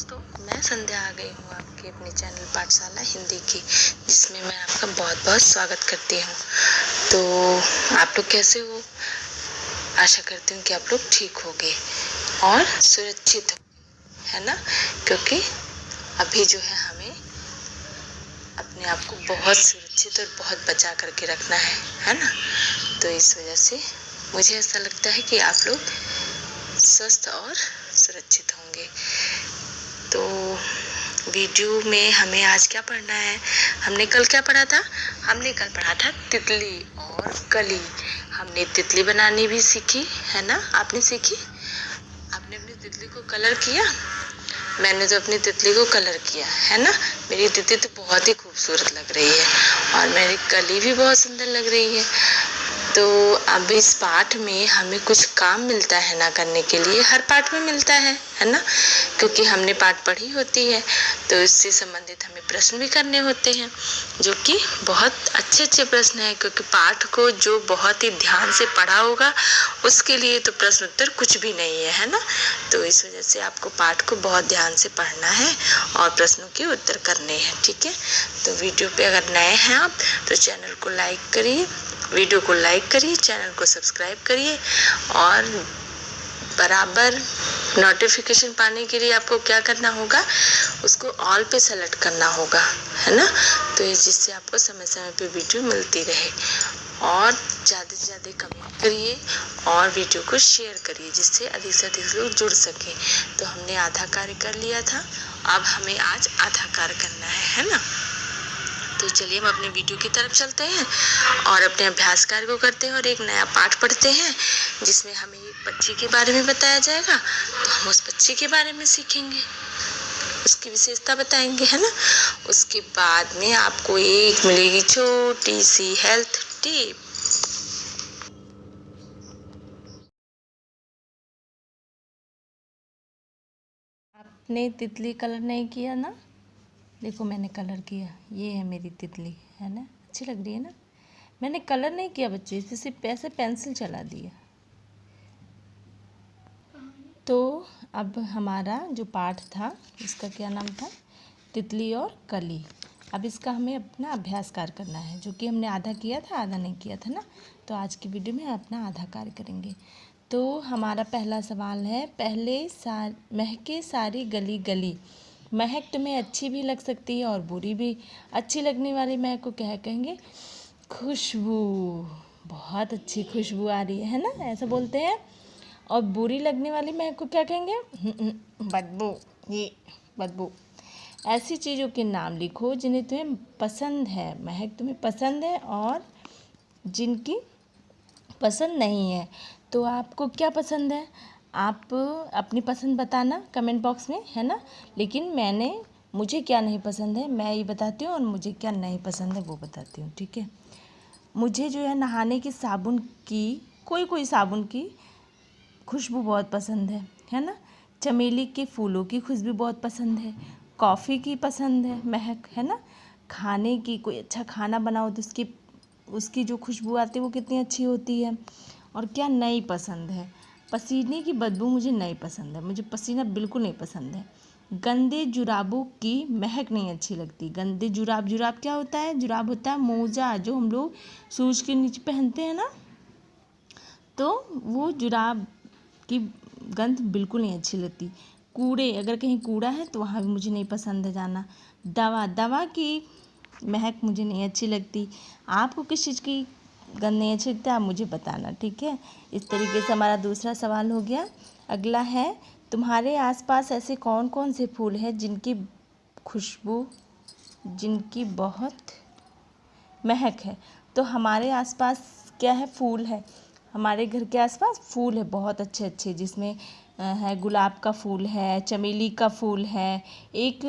दोस्तों, मैं संध्या आ गई हूँ आपके अपने चैनल पाठशाला हिंदी की, जिसमें मैं आपका बहुत बहुत स्वागत करती हूँ। तो आप लोग कैसे हो? आशा करती हूँ कि आप लोग ठीक होंगे और सुरक्षित हो, है ना? क्योंकि अभी जो है हमें अपने आप को बहुत सुरक्षित और बहुत बचा करके रखना है ना? तो इस वजह से मुझे ऐसा लगता है कि आप लोग स्वस्थ और सुरक्षित होंगे। तो वीडियो में हमें आज क्या पढ़ना है? हमने कल क्या पढ़ा था? हमने कल पढ़ा था तितली और कली। हमने तितली बनानी भी सीखी, है ना? आपने सीखी? आपने अपनी तितली को कलर किया? मैंने तो अपनी तितली को कलर किया, है ना? मेरी तितली तो बहुत ही खूबसूरत लग रही है और मेरी कली भी बहुत सुंदर लग रही है। तो अब इस पाठ में हमें कुछ काम मिलता है ना करने के लिए, हर पाठ में मिलता है ना? क्योंकि हमने पाठ पढ़ी होती है तो इससे संबंधित हमें प्रश्न भी करने होते हैं, जो कि बहुत अच्छे प्रश्न हैं। क्योंकि पाठ को जो बहुत ही ध्यान से पढ़ा होगा उसके लिए तो प्रश्न उत्तर कुछ भी नहीं है ना? तो इस वजह से आपको पाठ को बहुत ध्यान से पढ़ना है और प्रश्नों के उत्तर करने हैं, ठीक है? तो वीडियो पे अगर नए हैं आप तो चैनल को लाइक करिए, वीडियो को लाइक करिए, चैनल को सब्सक्राइब करिए और बराबर नोटिफिकेशन पाने के लिए आपको क्या करना होगा? उसको ऑल पे सेलेक्ट करना होगा, है ना? तो जिससे आपको समय समय पे वीडियो मिलती रहे और ज़्यादा से ज़्यादा कमेंट करिए और वीडियो को शेयर करिए, जिससे अधिक से अधिक लोग जुड़ सके। तो हमने आधा कार्य कर लिया था, अब हमें आज आधा कार्य करना है ना? तो चलिए हम अपने वीडियो की तरफ चलते हैं और अपने अभ्यास कार्य को करते हैं और एक नया पाठ पढ़ते हैं जिसमें हमें एक पक्षी के बारे में बताया जाएगा। तो हम उस पक्षी के बारे में सीखेंगे, उसकी विशेषता बताएंगे, है ना? उसके बाद में आपको एक मिलेगी छोटी सी हेल्थ टिप। आपने तितली कलर नहीं किया ना? देखो मैंने कलर किया, ये है मेरी तितली, है ना? अच्छी लग रही है ना? मैंने कलर नहीं किया बच्चे, इसे सिर्फ ऐसे पेंसिल चला दिया। तो अब हमारा जो पाठ था इसका क्या नाम था? तितली और कली। अब इसका हमें अपना अभ्यास कार्य करना है, जो कि हमने आधा किया था, आधा नहीं किया था ना? तो आज की वीडियो में अपना आधा कार्य करेंगे। तो हमारा पहला सवाल है, महके सारी गली गली। महक तुम्हें अच्छी भी लग सकती है और बुरी भी। अच्छी लगने वाली महक को क्या कहेंगे? खुशबू। बहुत अच्छी खुशबू आ रही है ना? ऐसा बोलते हैं। और बुरी लगने वाली महक को क्या कहेंगे? बदबू। ये बदबू। ऐसी चीज़ों के नाम लिखो जिन्हें तुम्हें पसंद है। महक तुम्हें पसंद है और जिनकी पसंद नहीं है। तो आपको क्या पसंद है? आप अपनी पसंद बताना कमेंट बॉक्स में, है ना? लेकिन मुझे क्या नहीं पसंद है मैं ये बताती हूँ और मुझे क्या नहीं पसंद है वो बताती हूँ, ठीक है? मुझे जो है नहाने के साबुन की कोई साबुन की खुशबू बहुत पसंद है ना? चमेली के फूलों की खुशबू बहुत पसंद है। कॉफ़ी की पसंद है महक, है ना? खाने की, कोई अच्छा खाना बनाओ तो उसकी जो खुशबू आती है वो कितनी अच्छी होती है। और क्या नहीं पसंद है? पसीने की बदबू मुझे नहीं पसंद है, मुझे पसीना बिल्कुल नहीं पसंद है। गंदे जुराबों की महक नहीं अच्छी लगती। गंदे जुराब क्या होता है? जुराब होता है मोजा, जो हम लोग शूज़ के नीचे पहनते हैं ना, तो वो जुराब की गंध बिल्कुल नहीं अच्छी लगती। कूड़े, अगर कहीं कूड़ा है तो वहाँ भी मुझे नहीं पसंद है जाना। दवा की महक मुझे नहीं अच्छी लगती। आपको किस चीज़ की गंध नहीं अच्छी लगती आप मुझे बताना, ठीक है? इस तरीके से हमारा दूसरा सवाल हो गया। अगला है, तुम्हारे आसपास ऐसे कौन कौन से फूल हैं जिनकी खुशबू, जिनकी बहुत महक है? तो हमारे आसपास क्या है? फूल है। हमारे घर के आसपास फूल है बहुत अच्छे जिसमें है गुलाब का फूल है, चमेली का फूल है, एक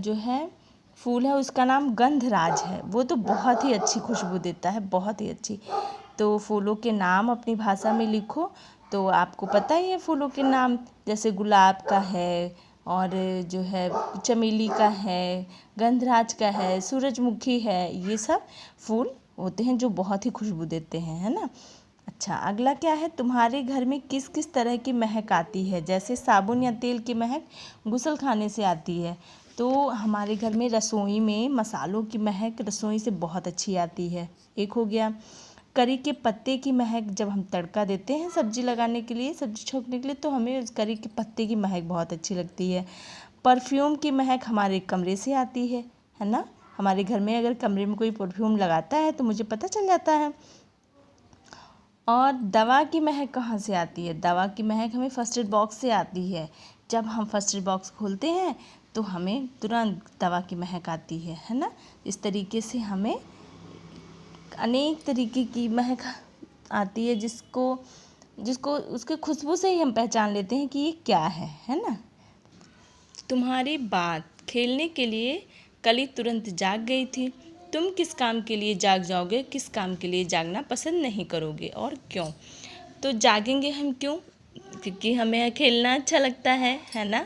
जो है फूल है उसका नाम गंधराज है, वो तो बहुत ही अच्छी खुशबू देता है, बहुत ही अच्छी। तो फूलों के नाम अपनी भाषा में लिखो। तो आपको पता ही है फूलों के नाम, जैसे गुलाब का है और जो है चमेली का है, गंधराज का है, सूरजमुखी है, ये सब फूल होते हैं जो बहुत ही खुशबू देते हैं, है ना? अच्छा, अगला क्या है, तुम्हारे घर में किस किस तरह की महक आती है? जैसे साबुन या तेल की महक गुसल खाने से आती है, तो हमारे घर में रसोई में मसालों की महक रसोई से बहुत अच्छी आती है। एक हो गया। करी के पत्ते की महक, जब हम तड़का देते हैं सब्जी लगाने के लिए, सब्जी छोंकने के लिए, तो हमें उस करी के पत्ते की महक बहुत अच्छी लगती है। परफ्यूम की महक हमारे कमरे से आती है ना। हमारे घर में अगर कमरे में कोई परफ्यूम लगाता है तो मुझे पता चल जाता है। और दवा की महक कहाँ से आती है? दवा की महक हमें फर्स्ट एड बॉक्स से आती है। जब हम फर्स्ट एड बॉक्स खोलते हैं तो हमें तुरंत दवा की महक आती है ना। इस तरीके से हमें अनेक तरीके की महक आती है, जिसको उसके खुशबू से ही हम पहचान लेते हैं कि ये क्या है ना। तुम्हारी बात खेलने के लिए कली तुरंत जाग गई थी। तुम किस काम के लिए जाग जाओगे, किस काम के लिए जागना पसंद नहीं करोगे और क्यों? तो जागेंगे हम क्यों? क्योंकि हमें खेलना अच्छा लगता है ना।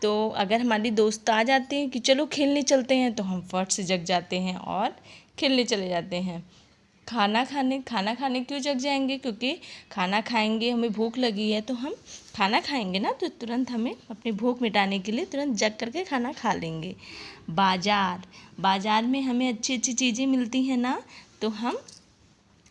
तो अगर हमारी दोस्त आ जाते हैं कि चलो खेलने चलते हैं, तो हम फट से जग जाते हैं और खेलने चले जाते हैं। खाना खाने क्यों जग जाएंगे? क्योंकि खाना खाएंगे, हमें भूख लगी है तो हम खाना खाएंगे ना, तो तुरंत हमें अपनी भूख मिटाने के लिए तुरंत जग करके खाना खा लेंगे। बाज़ार में हमें अच्छी अच्छी चीज़ें मिलती हैं ना, तो हम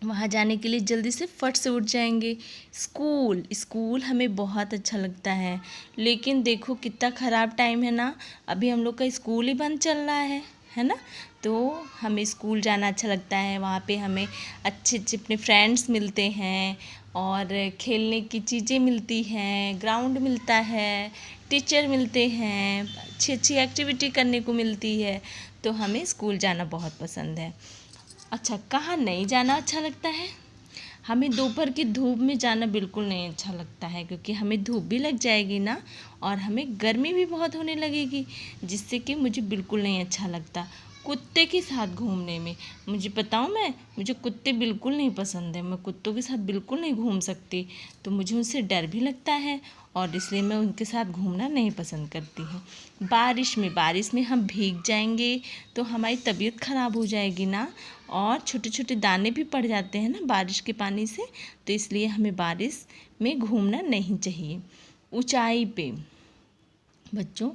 वहाँ जाने के लिए जल्दी से फट से उठ जाएंगे। स्कूल हमें बहुत अच्छा लगता है, लेकिन देखो कितना ख़राब टाइम है ना। अभी हम लोग का स्कूल ही बंद चल रहा है ना। तो हमें स्कूल जाना अच्छा लगता है। वहाँ पे हमें अच्छे अच्छे अपने फ्रेंड्स मिलते हैं और खेलने की चीज़ें मिलती हैं, ग्राउंड मिलता है, टीचर मिलते हैं, अच्छी अच्छी एक्टिविटी करने को मिलती है। तो हमें स्कूल जाना बहुत पसंद है। अच्छा, कहाँ नहीं जाना अच्छा लगता है? हमें दोपहर की धूप में जाना बिल्कुल नहीं अच्छा लगता है, क्योंकि हमें धूप भी लग जाएगी ना और हमें गर्मी भी बहुत होने लगेगी, जिससे कि मुझे बिल्कुल नहीं अच्छा लगता। कुत्ते के साथ घूमने में, मुझे बताऊँ मुझे कुत्ते बिल्कुल नहीं पसंद है। मैं कुत्तों के साथ बिल्कुल नहीं घूम सकती, तो मुझे उनसे डर भी लगता है और इसलिए मैं उनके साथ घूमना नहीं पसंद करती हूँ। बारिश में हम भीग जाएंगे तो हमारी तबीयत ख़राब हो जाएगी ना, और छोटे छोटे दाने भी पड़ जाते हैं ना बारिश के पानी से, तो इसलिए हमें बारिश में घूमना नहीं चाहिए। ऊंचाई पे बच्चों,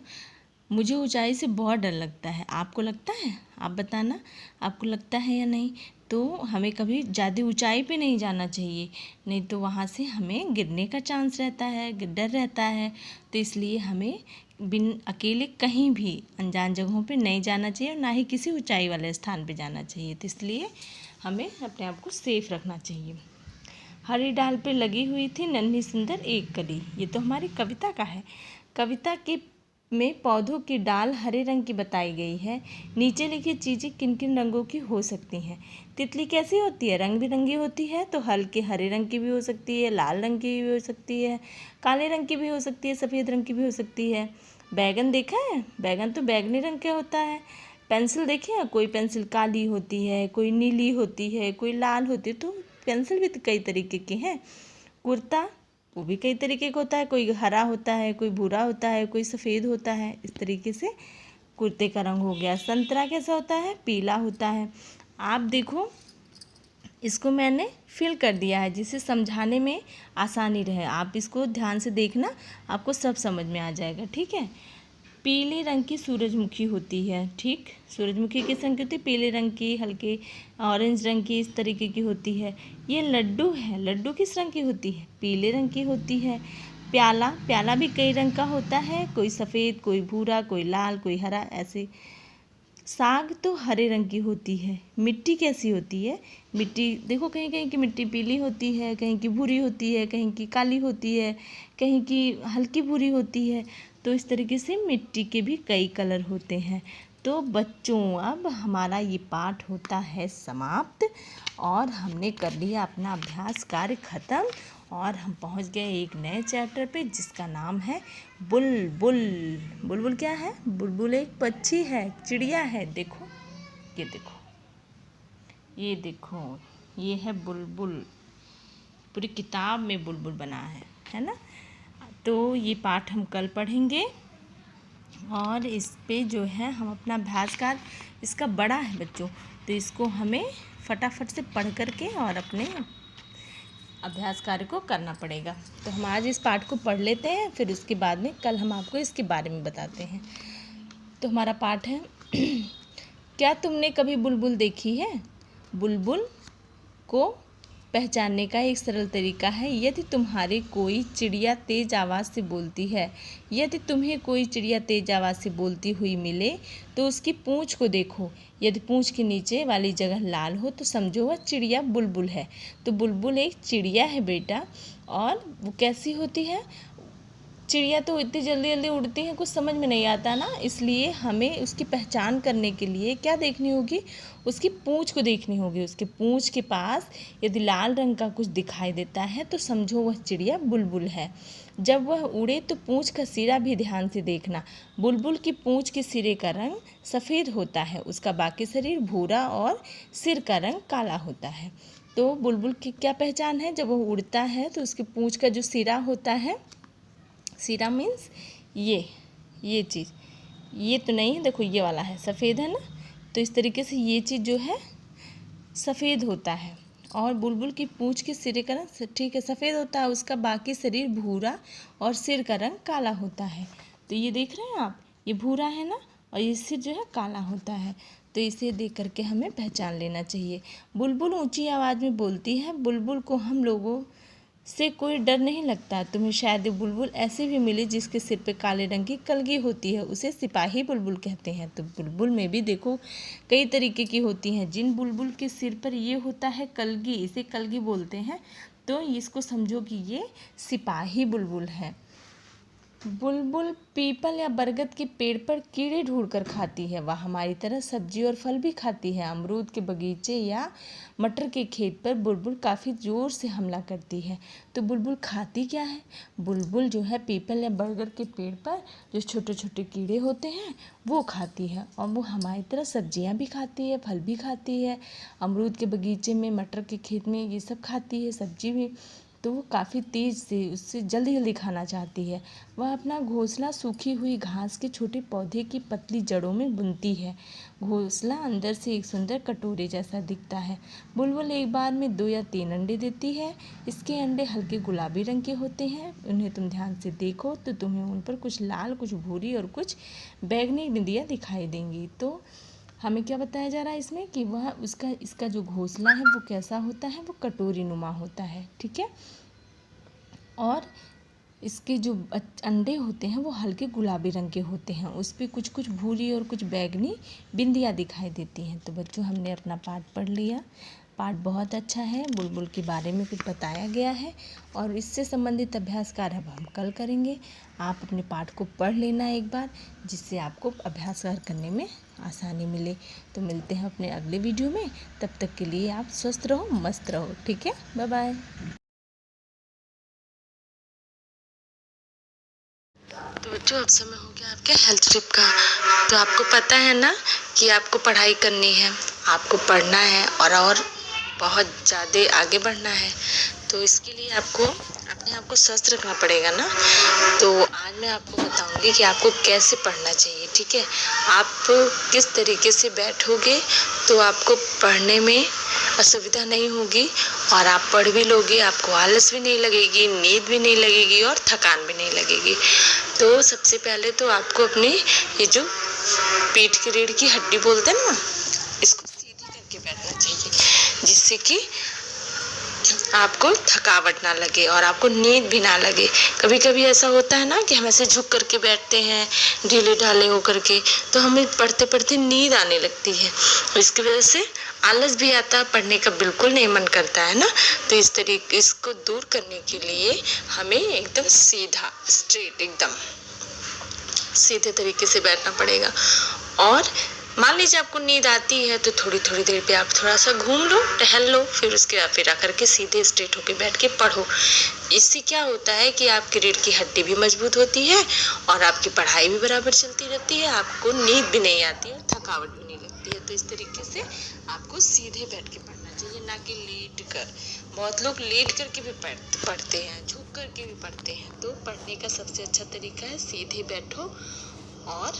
मुझे ऊंचाई से बहुत डर लगता है। आपको लगता है? आप बताना, आपको लगता है या नहीं? तो हमें कभी ज़्यादा ऊंचाई पे नहीं जाना चाहिए, नहीं तो वहाँ से हमें गिरने का चांस रहता है, डर रहता है। तो इसलिए हमें अकेले कहीं भी अनजान जगहों पे नहीं जाना चाहिए और ना ही किसी ऊंचाई वाले स्थान पे जाना चाहिए। तो इसलिए हमें अपने आप को सेफ रखना चाहिए। हरी डाल पे लगी हुई थी नन्ही सुंदर एक कली। ये तो हमारी कविता का है। कविता के में पौधों की डाल हरे रंग की बताई गई है। नीचे लिखी चीज़ें किन किन रंगों की हो सकती हैं? तितली कैसी होती है? रंग बिरंगी होती है, तो हल्के हरे रंग की भी हो सकती है, लाल रंग की भी हो सकती है, काले रंग की भी हो सकती है, सफ़ेद रंग की भी हो सकती है। बैगन देखा है? बैगन तो बैगनी रंग का होता है। पेंसिल देखी है? कोई पेंसिल काली होती है, कोई नीली होती है, कोई लाल होती है। तो पेंसिल भी तो कई तरीके के हैं। कुर्ता, वो भी कई तरीके का होता है, कोई हरा होता है, कोई भूरा होता है, कोई सफ़ेद होता है। इस तरीके से कुर्ते का रंग हो गया। संतरा कैसा होता है? पीला होता है। आप देखो, इसको मैंने फिल कर दिया है जिससे समझाने में आसानी रहे। आप इसको ध्यान से देखना, आपको सब समझ में आ जाएगा, ठीक है। पीले रंग की सूरजमुखी होती है, ठीक। सूरजमुखी किस रंग की होती है? पीले रंग की, हल्के ऑरेंज रंग की, इस तरीके की होती है। ये लड्डू है, लड्डू किस रंग की होती है? पीले रंग की होती है। प्याला भी कई रंग का होता है, कोई सफ़ेद, कोई भूरा, कोई लाल, कोई हरा, ऐसे। साग तो हरे रंग की होती है। मिट्टी कैसी होती है? मिट्टी देखो, कहीं कहीं की मिट्टी पीली होती है, कहीं की भूरी होती है, कहीं की काली होती है, कहीं की हल्की भूरी होती है। तो इस तरीके से मिट्टी के भी कई कलर होते हैं। तो बच्चों, अब हमारा ये पाठ होता है समाप्त और हमने कर लिया अपना अभ्यास कार्य ख़त्म और हम पहुंच गए एक नए चैप्टर पे जिसका नाम है बुलबुल। बुलबुल क्या है? बुलबुल एक पक्षी है, चिड़िया है। देखो, ये देखो, ये देखो, ये है बुलबुल। पूरी किताब में बुलबुल बना है ना। तो ये पाठ हम कल पढ़ेंगे और इस पे जो है हम अपना अभ्यास कार्य, इसका बड़ा है बच्चों, तो इसको हमें फटाफट से पढ़ करके और अपने अभ्यास कार्य को करना पड़ेगा। तो हम आज इस पाठ को पढ़ लेते हैं, फिर उसके बाद में कल हम आपको इसके बारे में बताते हैं। तो हमारा पाठ है क्या तुमने कभी बुलबुल देखी है? बुलबुल को पहचानने का एक सरल तरीका है, यदि तुम्हारी कोई चिड़िया तेज़ आवाज़ से बोलती है, यदि तुम्हें कोई चिड़िया तेज़ आवाज़ से बोलती हुई मिले तो उसकी पूँछ को देखो। यदि पूँछ के नीचे वाली जगह लाल हो तो समझो वह चिड़िया बुलबुल है। तो बुलबुल एक चिड़िया है बेटा। और वो कैसी होती है? चिड़िया तो इतनी जल्दी जल्दी उड़ती हैं, कुछ समझ में नहीं आता ना, इसलिए हमें उसकी पहचान करने के लिए क्या देखनी होगी? उसकी पूँछ को देखनी होगी। उसके पूँछ के पास यदि लाल रंग का कुछ दिखाई देता है तो समझो वह चिड़िया बुलबुल है। जब वह उड़े तो पूँछ का सिरा भी ध्यान से देखना। बुलबुल की पूँछ के सिरे का रंग सफ़ेद होता है, उसका बाकी शरीर भूरा और सिर का रंग काला होता है। तो बुलबुल की क्या पहचान है? जब वह उड़ता है तो उसकी पूँछ का जो सिरा होता है, सिरा मीन्स ये चीज़, ये तो नहीं है, देखो ये वाला है, सफ़ेद है ना, तो इस तरीके से ये चीज़ जो है सफ़ेद होता है। और बुलबुल की पूँछ के सिरे का रंग ठीक है सफ़ेद होता है, उसका बाकी शरीर भूरा और सिर का रंग काला होता है। तो ये देख रहे हैं आप, ये भूरा है ना, और ये सिर जो है काला होता है। तो इसे देख करके हमें पहचान लेना चाहिए। बुलबुल ऊंची आवाज़ में बोलती है। बुलबुल को हम लोगों से कोई डर नहीं लगता। तुम्हें शायद बुलबुल ऐसे भी मिले जिसके सिर पे काले रंग की कलगी होती है, उसे सिपाही बुलबुल कहते हैं। तो बुलबुल में भी देखो कई तरीके की होती हैं। जिन बुलबुल के सिर पर ये होता है कलगी, इसे कलगी बोलते हैं, तो इसको समझो कि ये सिपाही बुलबुल है। बुलबुल पीपल या बरगद के पेड़ पर कीड़े ढूंढकर खाती है। वह हमारी तरह सब्जी और फल भी खाती है। अमरूद के बगीचे या मटर के खेत पर बुलबुल काफ़ी ज़ोर से हमला करती है। तो बुलबुल खाती क्या है? बुलबुल जो है पीपल या बरगद के पेड़ पर जो छोटे छोटे कीड़े होते हैं वो खाती है, और वो हमारी तरह सब्जियां भी खाती है, फल भी खाती है। अमरूद के बगीचे में, मटर के खेत में ये सब खाती है, सब्जी भी। तो वो काफ़ी तेज़ से उससे जल्दी जल्दी खाना चाहती है। वह अपना घोंसला सूखी हुई घास के छोटे पौधे की पतली जड़ों में बुनती है। घोंसला अंदर से एक सुंदर कटोरे जैसा दिखता है। बुलबुल एक बार में 2 या 3 अंडे देती है। इसके अंडे हल्के गुलाबी रंग के होते हैं। उन्हें तुम ध्यान से देखो तो तुम्हें उन पर कुछ लाल, कुछ भूरी और कुछ बैंगनी बिंदियाँ दिखाई देंगी। तो हमें क्या बताया जा रहा है इसमें कि वह इसका जो घोंसला है वो कैसा होता है? वो कटोरी नुमा होता है, ठीक है। और इसके जो अंडे होते हैं वो हल्के गुलाबी रंग के होते हैं, उस पर कुछ कुछ भूरी और कुछ बैंगनी बिंदियाँ दिखाई देती हैं। तो बच्चों, हमने अपना पाठ पढ़ लिया। पाठ बहुत अच्छा है, बुलबुल के बारे में कुछ बताया गया है, और इससे संबंधित अभ्यास कार्य अब हम कल करेंगे। आप अपने पाठ को पढ़ लेना एक बार, जिससे आपको अभ्यास कार्य करने में आसानी मिले। तो मिलते हैं अपने अगले वीडियो में, तब तक के लिए आप स्वस्थ रहो, मस्त रहो, ठीक है। Bye bye. तो बच्चों, अब समय हो गया आपके हेल्थ टिप का। तो आपको पता है ना कि आपको पढ़ाई करनी है, आपको पढ़ना है और बहुत ज़्यादा आगे बढ़ना है। तो इसके लिए आपको अपने आप को स्वस्थ रखना पड़ेगा ना। तो आज मैं आपको बताऊंगी कि आपको कैसे पढ़ना चाहिए, ठीक है। आप किस तरीके से बैठोगे तो आपको पढ़ने में असुविधा नहीं होगी, और आप पढ़ भी लोगे, आपको आलस भी नहीं लगेगी, नींद भी नहीं लगेगी और थकान भी नहीं लगेगी। तो सबसे पहले तो आपको अपनी ये जो पीठ की रीढ़ की हड्डी बोलते हैं ना, इसको सीधी करके बैठना चाहिए, जिससे कि आपको थकावट ना लगे और आपको नींद भी ना लगे। कभी कभी ऐसा होता है ना कि हम ऐसे झुक करके बैठते हैं, ढीले ढाले होकर के, तो हमें पढ़ते पढ़ते नींद आने लगती है, इसकी वजह से आलस भी आता, पढ़ने का बिल्कुल नहीं मन करता है ना। तो इस तरीके इसको दूर करने के लिए हमें एकदम सीधा, स्ट्रेट, एकदम सीधे तरीके से बैठना पड़ेगा। और मान लीजिए आपको नींद आती है तो थोड़ी थोड़ी देर पे आप थोड़ा सा घूम लो, टहल लो, फिर उसके बाद फिर आकर के सीधे स्ट्रेट होके बैठ के पढ़ो। इससे क्या होता है कि आपकी रीढ़ की हड्डी भी मजबूत होती है और आपकी पढ़ाई भी बराबर चलती रहती है, आपको नींद भी नहीं आती है, थकावट भी नहीं लगती है। तो इस तरीके से आपको सीधे बैठ के पढ़ना चाहिए, ना कि लेट कर। बहुत लोग लेट करके भी पढ़ते हैं, झुक करके भी पढ़ते हैं। तो पढ़ने का सबसे अच्छा तरीका है सीधे बैठो और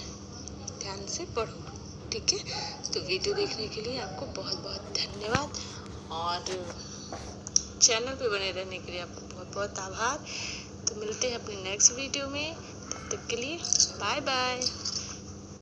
ध्यान से पढ़ो, ठीक है। तो वीडियो देखने के लिए आपको बहुत बहुत धन्यवाद, और चैनल पे बने रहने के लिए आपका बहुत बहुत आभार। तो मिलते हैं अपने नेक्स्ट वीडियो में, तब तक के लिए बाय बाय।